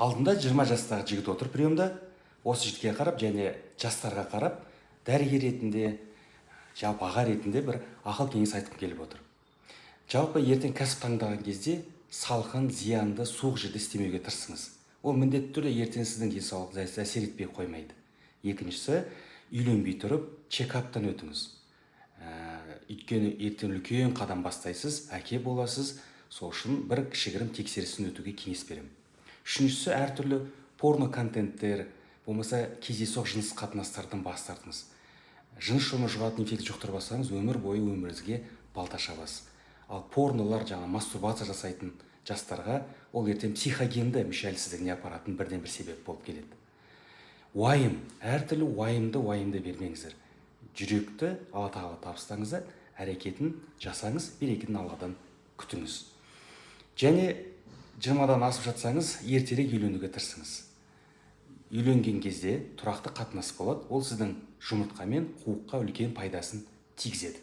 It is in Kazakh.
Алдында 20 жастағы жігіт отыр приемда. Осы жігітке қарап және жастарға қарап дәрігер ретінде, жалпы аға ретінде бір ақыл кеңес айтқым келіп отыр. Жалпы ертең кәсіп таңдаған кезде салқын, зиянды, суық жерде істемеуге тырысыңыз. Ол міндетті түрде ертең сіздің денсаулығыңызға әсер етпей қоймайды. Екіншісі, үйленбей тұрып чекаптан өтіңіз. Өйткені ертең үлкен қадам бастайсыз, әке боласыз, сол үшін бір кішігірім тексерістен өтуге кеңес беремін. Үшіншісі, әртүрлі порно контенттер, болмаса кездейсоқ жыныс қатынастардан бас тартыңыз. Жыныс жолмен жұғатын инфекция жұқтырып алсаңыз, өмір бойы өміріңізге балта шабасыз. Ал порнолар, жаңа мастурбация жасайтын жастарға ол ертең психогенді мүше әлсіздігіне апаратын бірден бір себеп болып келеді. Уайым, әртүрлі уайымды бермеңіздер. Жүректі Алла тағала табыстаңыздар, әрекетін жасаңыз, берекетін Алладан күтіңіз. Және 20-дан асып жатсаңыз, ертерек үйленуге тырысыңыз. Үйленген кезде тұрақты қатынас болады, ол сіздің жұмыртқа мен қуыққа үлкен пайдасын тигізеді.